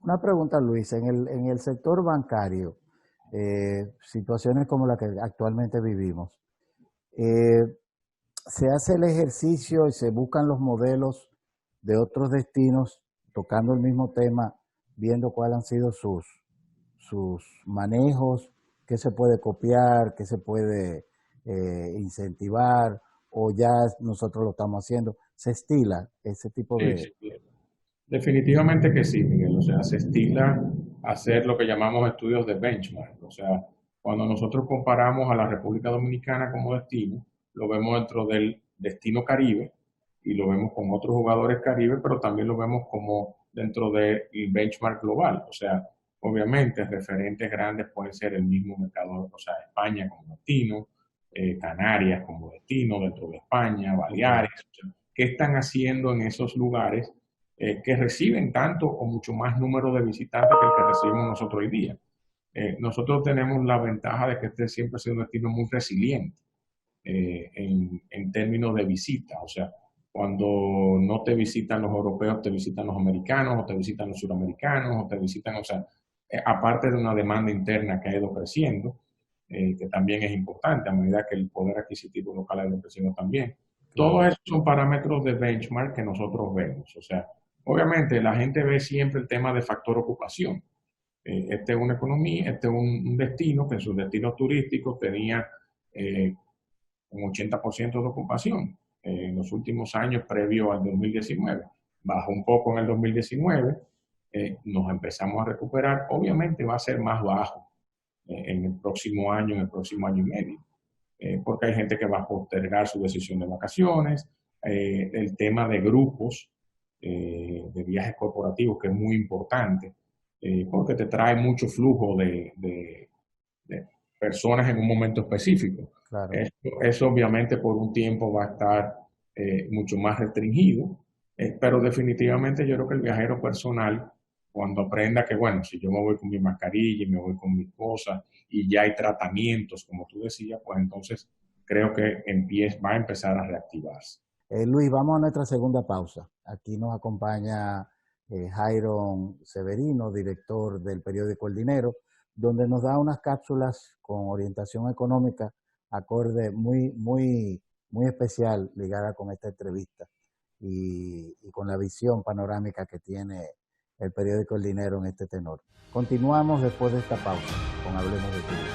Una pregunta, Luis, en el sector bancario, situaciones como la que actualmente vivimos, se hace el ejercicio y se buscan los modelos de otros destinos, tocando el mismo tema viendo cuáles han sido sus manejos, qué se puede copiar, qué se puede incentivar, o ya nosotros lo estamos haciendo. ¿Se estila ese tipo Sí, de...? sí, sí. Definitivamente que sí, Miguel. O sea, se estila hacer lo que llamamos estudios de benchmark. O sea, cuando nosotros comparamos a la República Dominicana como destino, lo vemos dentro del destino Caribe y lo vemos con otros jugadores Caribe, pero también lo vemos como dentro del benchmark global. O sea, obviamente referentes grandes pueden ser el mismo mercado, o sea, España como destino, Canarias como destino dentro de España, Ok, Baleares. O sea, ¿qué están haciendo en esos lugares que reciben tanto o mucho más número de visitantes que el que recibimos nosotros hoy día? Nosotros tenemos la ventaja de que este siempre ha sido un destino muy resiliente en términos de visita. O sea, cuando no te visitan los europeos, te visitan los americanos, o te visitan los suramericanos, o te visitan, o sea, aparte de una demanda interna que ha ido creciendo, que también es importante a medida que el poder adquisitivo local ha ido creciendo también. Todos claro. esos son parámetros de benchmark que nosotros vemos. O sea, obviamente la gente ve siempre el tema de factor ocupación. Este es una economía, este es un destino que en sus destinos turísticos tenía un 80% de ocupación en los últimos años previo al 2019. Bajó un poco en el 2019, nos empezamos a recuperar. Obviamente va a ser más bajo en el próximo año y medio, porque hay gente que va a postergar su decisión de vacaciones, el tema de grupos, de viajes corporativos, que es muy importante, porque te trae mucho flujo de personas en un momento específico. Claro. Eso obviamente por un tiempo va a estar mucho más restringido, pero definitivamente yo creo que el viajero personal, cuando aprenda que, bueno, si yo me voy con mi mascarilla y me voy con mis cosas y ya hay tratamientos, como tú decías, pues entonces creo que va a empezar a reactivarse. Luis, vamos a nuestra segunda pausa. Aquí nos acompaña Jairon Severino, director del periódico El Dinero, donde nos da unas cápsulas con orientación económica acorde muy especial ligada con esta entrevista y con la visión panorámica que tiene el periódico El Dinero en este tenor. Continuamos después de esta pausa con Hablemos de Turismo.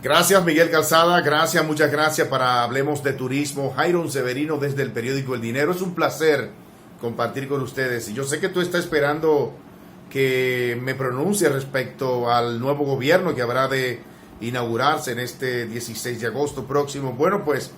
Gracias, Miguel Calzada. Gracias, muchas gracias para Hablemos de Turismo. Jairon Severino desde el periódico El Dinero. Es un placer compartir con ustedes. Y yo sé que tú estás esperando que me pronuncie respecto al nuevo gobierno que habrá de inaugurarse en este 16 de agosto próximo. Bueno, pues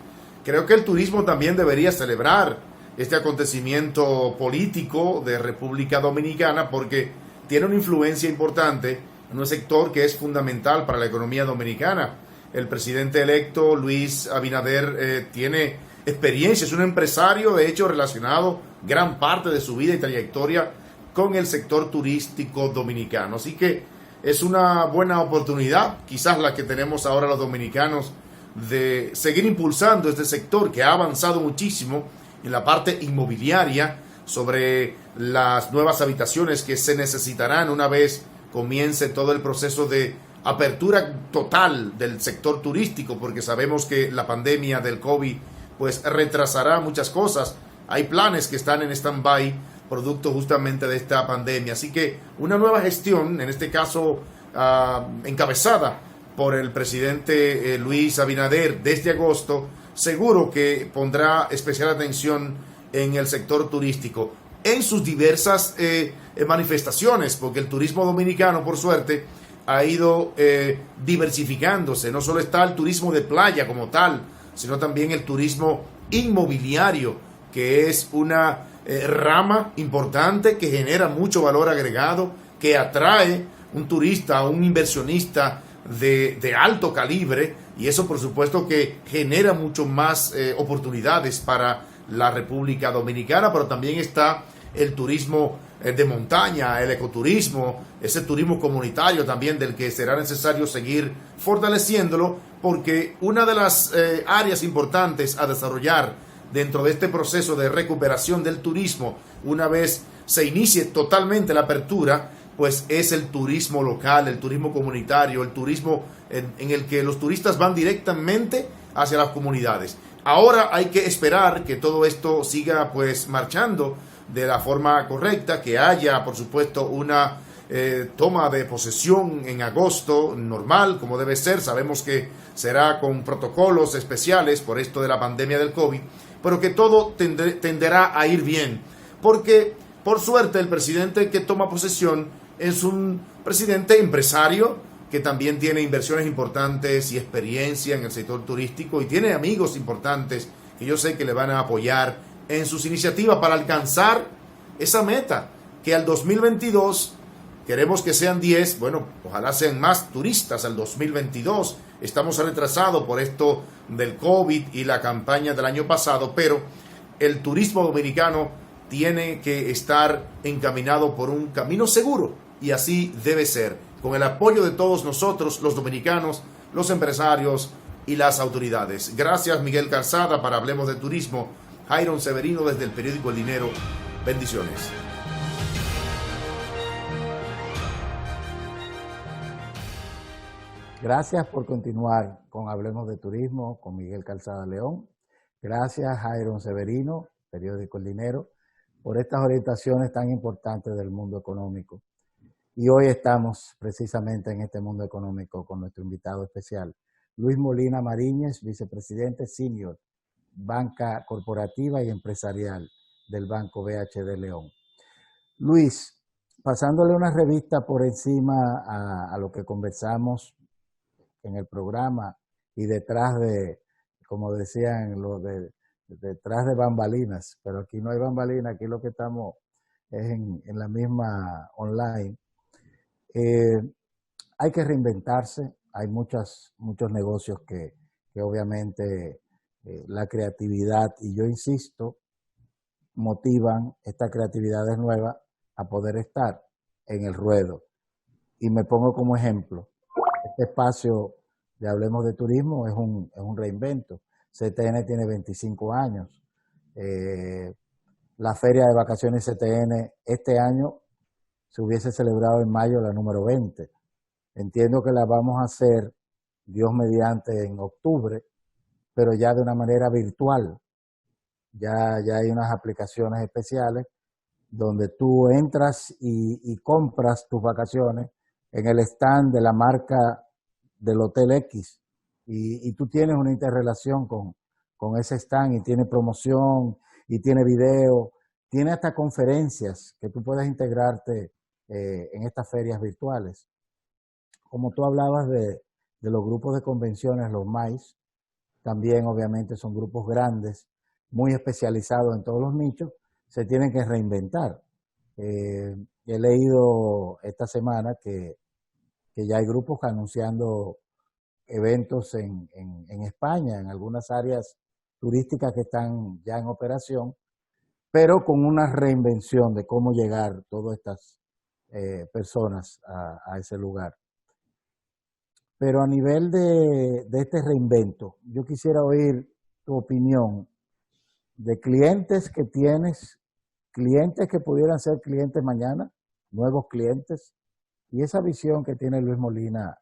creo que el turismo también debería celebrar este acontecimiento político de República Dominicana porque tiene una influencia importante en un sector que es fundamental para la economía dominicana. El presidente electo, Luis Abinader, tiene experiencia, es un empresario, de hecho, relacionado gran parte de su vida y trayectoria con el sector turístico dominicano. Así que es una buena oportunidad, quizás la que tenemos ahora los dominicanos, de seguir impulsando este sector que ha avanzado muchísimo en la parte inmobiliaria sobre las nuevas habitaciones que se necesitarán una vez comience todo el proceso de apertura total del sector turístico, porque sabemos que la pandemia del COVID pues retrasará muchas cosas. Hay planes que están en stand-by producto justamente de esta pandemia. Así que una nueva gestión, en este caso encabezada por el presidente Luis Abinader desde agosto, seguro que pondrá especial atención en el sector turístico en sus diversas manifestaciones, porque el turismo dominicano, por suerte, ha ido diversificándose. No solo está el turismo de playa como tal, sino también el turismo inmobiliario, que es una rama importante que genera mucho valor agregado, que atrae un turista, un inversionista de alto calibre, y eso por supuesto que genera mucho más oportunidades para la República Dominicana. Pero también está el turismo de montaña, el ecoturismo, ese turismo comunitario también, del que será necesario seguir fortaleciéndolo, porque una de las áreas importantes a desarrollar dentro de este proceso de recuperación del turismo, una vez se inicie totalmente la apertura, pues es el turismo local, el turismo comunitario, el turismo en el que los turistas van directamente hacia las comunidades. Ahora hay que esperar que todo esto siga pues marchando de la forma correcta, que haya por supuesto una toma de posesión en agosto normal como debe ser. Sabemos que será con protocolos especiales por esto de la pandemia del COVID, pero que todo tenderá a ir bien, porque por suerte el presidente que toma posesión es un presidente empresario que también tiene inversiones importantes y experiencia en el sector turístico, y tiene amigos importantes que yo sé que le van a apoyar en sus iniciativas para alcanzar esa meta, que al 2022 queremos que sean 10, bueno, ojalá sean más turistas al 2022. Estamos retrasados por esto del COVID y la campaña del año pasado, pero el turismo dominicano tiene que estar encaminado por un camino seguro, y así debe ser, con el apoyo de todos nosotros, los dominicanos, los empresarios y las autoridades. Gracias, Miguel Calzada, para Hablemos de Turismo. Jairon Severino desde el periódico El Dinero. Bendiciones. Gracias por continuar con Hablemos de Turismo con Miguel Calzada León. Gracias, Jairon Severino, periódico El Dinero, por estas orientaciones tan importantes del mundo económico. Y hoy estamos precisamente en este mundo económico con nuestro invitado especial, Luis Molina Mariñez, vicepresidente senior, banca corporativa y empresarial del Banco BHD León. Luis, pasándole una revista por encima a lo que conversamos en el programa y detrás de, como decían, detrás de bambalinas, pero aquí no hay bambalinas, aquí lo que estamos es en la misma online. Hay que reinventarse, hay muchos negocios que obviamente la creatividad, y yo insisto, motivan esta creatividad nueva a poder estar en el ruedo. Y me pongo como ejemplo, este espacio de Hablemos de Turismo es un reinvento. CTN tiene 25 años. La feria de vacaciones CTN este año se hubiese celebrado en mayo, la número 20. Entiendo que la vamos a hacer, Dios mediante, en octubre, pero ya de una manera virtual. Ya hay unas aplicaciones especiales donde tú entras y compras tus vacaciones en el stand de la marca del Hotel X y tú tienes una interrelación con ese stand, y tiene promoción y tiene video, tiene hasta conferencias que tú puedes integrarte en estas ferias virtuales. Como tú hablabas de los grupos de convenciones, los MICE, también obviamente son grupos grandes, muy especializados en todos los nichos, se tienen que reinventar. He leído esta semana que ya hay grupos anunciando eventos en España, en algunas áreas turísticas que están ya en operación, pero con una reinvención de cómo llegar todas estas personas a ese lugar. Pero a nivel de este reinvento, yo quisiera oír tu opinión de clientes que tienes, clientes que pudieran ser clientes mañana, nuevos clientes, y esa visión que tiene Luis Molina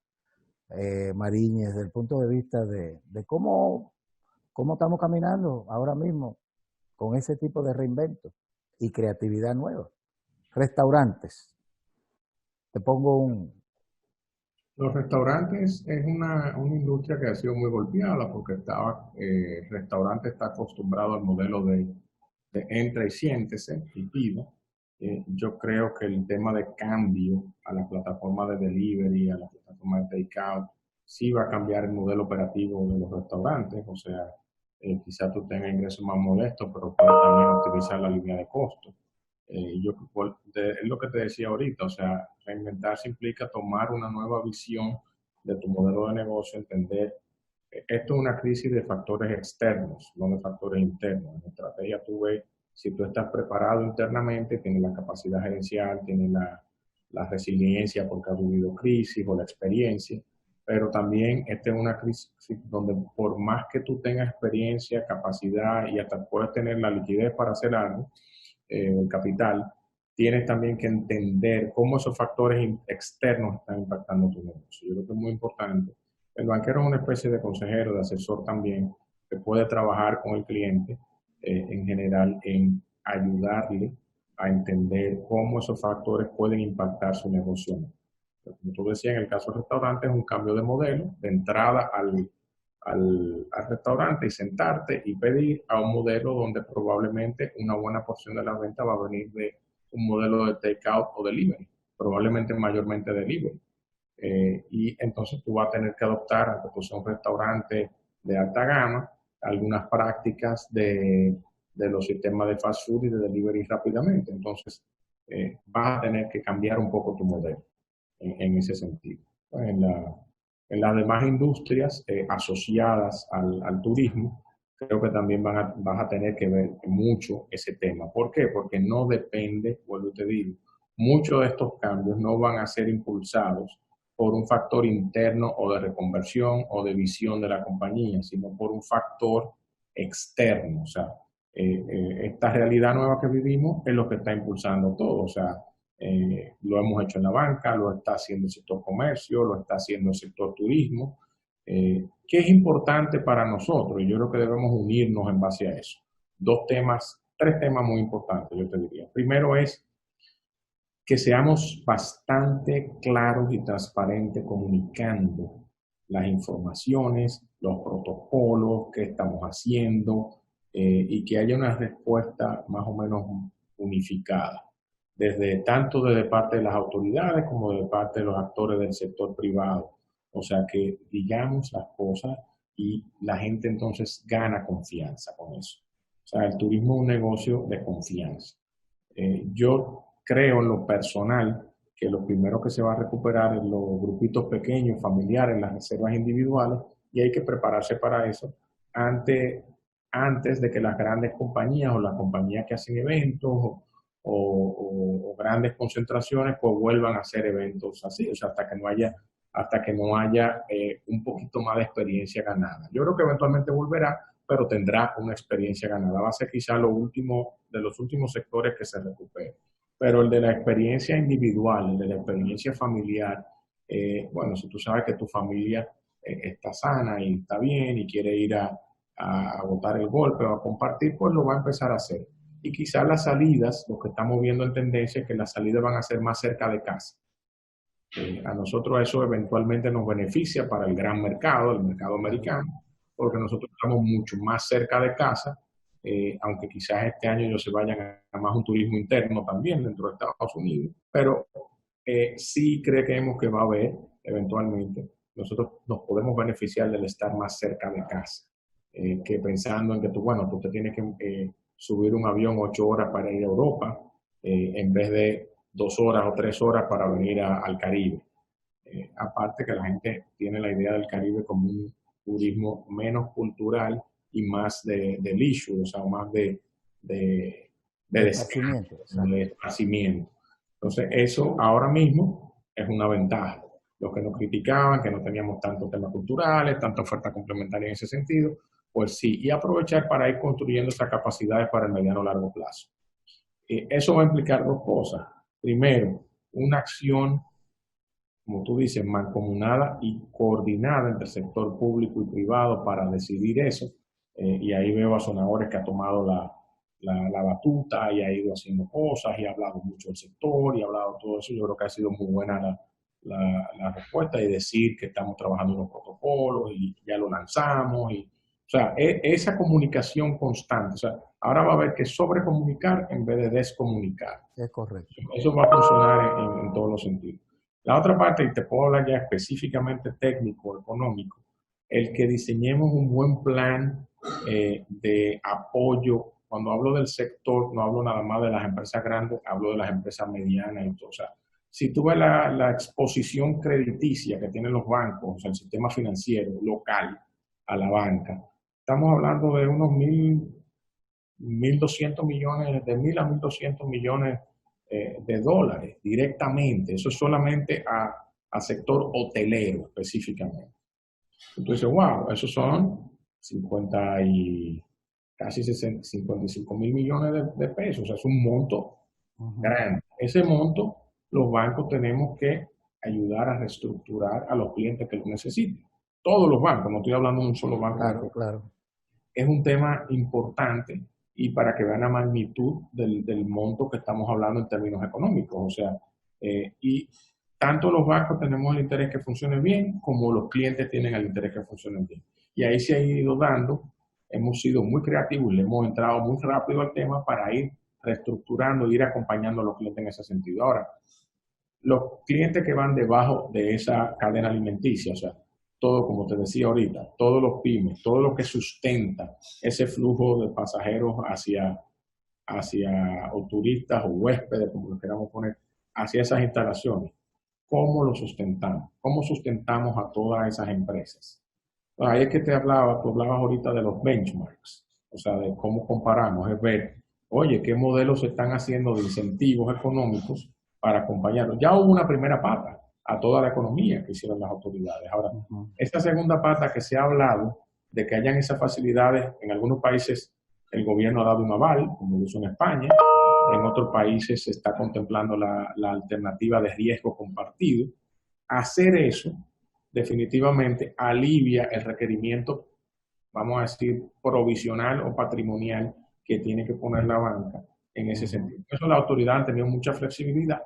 Mariñez desde el punto de vista de cómo estamos caminando ahora mismo con ese tipo de reinvento y creatividad nueva. Restaurantes. Te pongo Los restaurantes es una industria que ha sido muy golpeada porque el restaurante está acostumbrado al modelo de entra y siéntese y pida. Yo creo que el tema de cambio a la plataforma de delivery, a la plataforma de takeout, sí va a cambiar el modelo operativo de los restaurantes. O sea, quizás tú tengas ingresos más modestos, pero puedes también optimizar la línea de costos. Es lo que te decía ahorita, o sea, reinventarse implica tomar una nueva visión de tu modelo de negocio, entender, esto es una crisis de factores externos, no de factores internos. En estrategia tú ves, si tú estás preparado internamente, tienes la capacidad gerencial, tienes la resiliencia porque has vivido crisis o la experiencia, pero también esta es una crisis donde por más que tú tengas experiencia, capacidad y hasta puedes tener la liquidez para hacer algo, el capital, tienes también que entender cómo esos factores externos están impactando tu negocio. Yo creo que es muy importante. El banquero es una especie de consejero, de asesor también, se puede trabajar con el cliente en general en ayudarle a entender cómo esos factores pueden impactar su negocio. Como tú decías, en el caso del restaurante es un cambio de modelo, de entrada al restaurante y sentarte y pedir a un modelo donde probablemente una buena porción de la venta va a venir de un modelo de takeout o delivery, probablemente mayormente delivery. Y entonces tú vas a tener que adoptar, aunque tú seas un restaurante de alta gama, algunas prácticas de los sistemas de fast food y de delivery rápidamente. Entonces, vas a tener que cambiar un poco tu modelo en ese sentido. En las demás industrias asociadas al turismo, creo que también vas a tener que ver mucho ese tema. ¿Por qué? Porque no depende, vuelvo y te digo, muchos de estos cambios no van a ser impulsados por un factor interno o de reconversión o de visión de la compañía, sino por un factor externo. O sea, esta realidad nueva que vivimos es lo que está impulsando todo. O sea, lo hemos hecho en la banca, lo está haciendo el sector comercio, lo está haciendo el sector turismo, que es importante para nosotros, y yo creo que debemos unirnos en base a eso. Tres temas muy importantes, yo te diría. Primero es que seamos bastante claros y transparentes comunicando las informaciones, los protocolos, qué estamos haciendo, y que haya una respuesta más o menos unificada, tanto desde parte de las autoridades como de parte de los actores del sector privado. O sea, que digamos las cosas y la gente entonces gana confianza con eso. O sea, el turismo es un negocio de confianza. Yo creo en lo personal que lo primero que se va a recuperar es los grupitos pequeños, familiares, las reservas individuales, y hay que prepararse para eso antes de que las grandes compañías o las compañías que hacen eventos o grandes concentraciones pues vuelvan a hacer eventos así, o sea, hasta que no haya un poquito más de experiencia ganada. Yo creo que eventualmente volverá, pero tendrá una experiencia ganada. Va a ser quizá lo último de los últimos sectores que se recupere. Pero el de la experiencia individual, el de la experiencia familiar, bueno, si tú sabes que tu familia está sana y está bien y quiere ir a botar el golpe o a compartir, pues lo va a empezar a hacer. Y quizás las salidas, lo que estamos viendo en tendencia, es que las salidas van a ser más cerca de casa. A nosotros eso eventualmente nos beneficia para el gran mercado, el mercado americano, porque nosotros estamos mucho más cerca de casa, aunque quizás este año ellos se vayan a más un turismo interno también dentro de Estados Unidos, pero sí creemos que va a haber eventualmente, nosotros nos podemos beneficiar del estar más cerca de casa, que pensando en que tú te tienes que subir un avión 8 horas para ir a Europa, en vez de 2 horas o 3 horas para venir al Caribe. Aparte que la gente tiene la idea del Caribe como un turismo menos cultural y más de leisure, o sea, más de esparcimiento. Entonces, eso ahora mismo es una ventaja. Los que nos criticaban, que no teníamos tantos temas culturales, tanta oferta complementaria en ese sentido, pues sí, y aprovechar para ir construyendo esas capacidades para el mediano o largo plazo. Eso va a implicar dos cosas. Primero, una acción, como tú dices, mancomunada y coordinada entre el sector público y privado para decidir eso. Y ahí veo a Sonadores que ha tomado la batuta y ha ido haciendo cosas y ha hablado mucho del sector y ha hablado todo eso. Yo creo que ha sido muy buena la respuesta y decir que estamos trabajando en los protocolos y ya lo lanzamos. O sea, esa comunicación constante. O sea, ahora va a haber que sobrecomunicar en vez de descomunicar. Es correcto. Eso va a funcionar en todos los sentidos. La otra parte, y te puedo hablar ya específicamente técnico, económico, el que diseñemos un buen plan de apoyo. Cuando hablo del sector, no hablo nada más de las empresas grandes, hablo de las empresas medianas y todo. O sea, si tú ves la exposición crediticia que tienen los bancos, o sea, el sistema financiero local a la banca, estamos hablando de unos 1.200 millones, de 1.000 a 1.200 millones de dólares directamente. Eso es solamente a sector hotelero específicamente. Entonces, wow, esos son casi 55 mil millones de pesos. O sea, es un monto grande. Ese monto, los bancos tenemos que ayudar a reestructurar a los clientes que lo necesiten. Todos los bancos, no estoy hablando de un solo banco. Claro. es un tema importante y para que vean la magnitud del monto que estamos hablando en términos económicos. O sea, y tanto los bancos tenemos el interés que funcione bien, como los clientes tienen el interés que funcione bien. Y ahí se ha ido dando, hemos sido muy creativos y le hemos entrado muy rápido al tema para ir reestructurando e ir acompañando a los clientes en ese sentido. Ahora, los clientes que van debajo de esa cadena alimenticia, o sea, todo, como te decía ahorita, todos los pymes, todo lo que sustenta ese flujo de pasajeros hacia o turistas o huéspedes, como lo queramos poner, hacia esas instalaciones. ¿Cómo lo sustentamos? ¿Cómo sustentamos a todas esas empresas? Pues ahí es que tú hablabas ahorita de los benchmarks, o sea, de cómo comparamos, es ver, oye, qué modelos se están haciendo de incentivos económicos para acompañarlos. Ya hubo una primera pata a toda la economía que hicieron las autoridades. Ahora, esta segunda pata que se ha hablado de que hayan esas facilidades, en algunos países el gobierno ha dado un aval, como lo hizo en España, en otros países se está contemplando la alternativa de riesgo compartido. Hacer eso definitivamente alivia el requerimiento, vamos a decir, provisional o patrimonial que tiene que poner la banca en ese sentido. Eso la autoridad ha tenido mucha flexibilidad,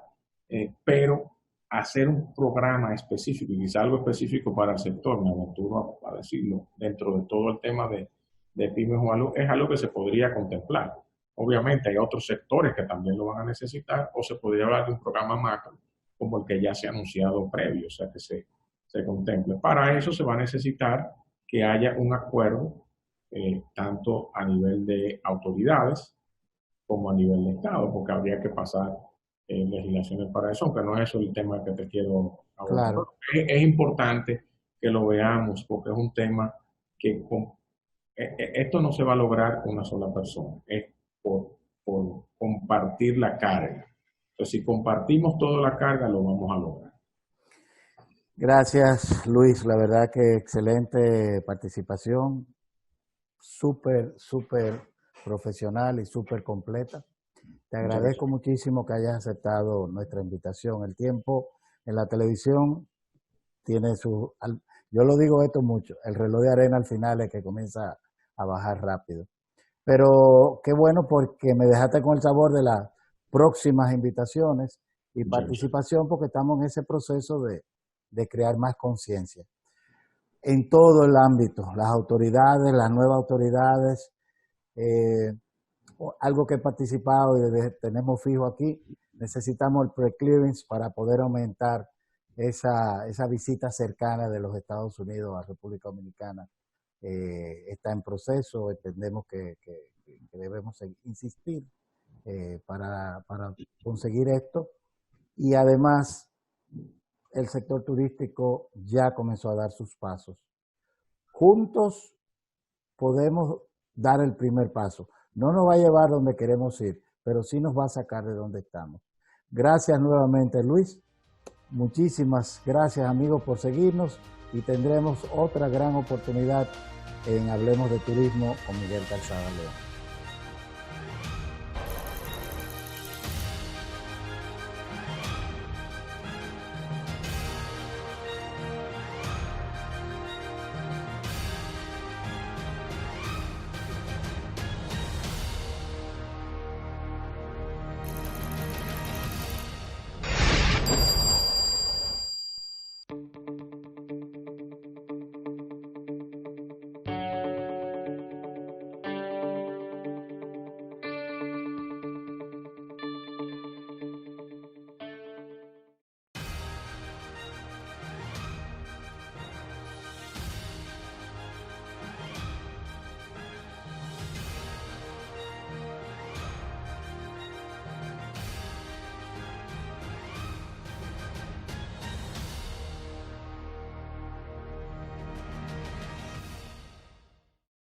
pero hacer un programa específico, y quizá algo específico para el sector, me aventuro a decirlo, dentro de todo el tema de pymes o algo, es algo que se podría contemplar. Obviamente hay otros sectores que también lo van a necesitar, o se podría hablar de un programa macro, como el que ya se ha anunciado previo, o sea, que se contemple. Para eso se va a necesitar que haya un acuerdo, tanto a nivel de autoridades como a nivel de Estado, porque habría que pasar legislaciones para eso, aunque no es eso el tema que te quiero hablar. Claro. Es importante que lo veamos, porque es un tema que esto no se va a lograr con una sola persona, es por compartir la carga. Entonces, si compartimos toda la carga, lo vamos a lograr. Gracias, Luis. La verdad que excelente participación, súper profesional y súper completa. Te agradezco muchísimo que hayas aceptado nuestra invitación. El tiempo en la televisión tiene yo lo digo esto mucho, el reloj de arena al final es que comienza a bajar rápido. Pero qué bueno porque me dejaste con el sabor de las próximas invitaciones y participación, porque estamos en ese proceso de crear más conciencia en todo el ámbito, las autoridades, las nuevas autoridades, algo que he participado y tenemos fijo aquí, necesitamos el pre-clearance para poder aumentar esa visita cercana de los Estados Unidos a República Dominicana. Está en proceso, entendemos que debemos insistir para conseguir esto, y además el sector turístico ya comenzó a dar sus pasos. Juntos podemos dar el primer paso. No nos va a llevar donde queremos ir, pero sí nos va a sacar de donde estamos. Gracias nuevamente, Luis. Muchísimas gracias, amigos, por seguirnos, y tendremos otra gran oportunidad en Hablemos de Turismo con Miguel Calzada León.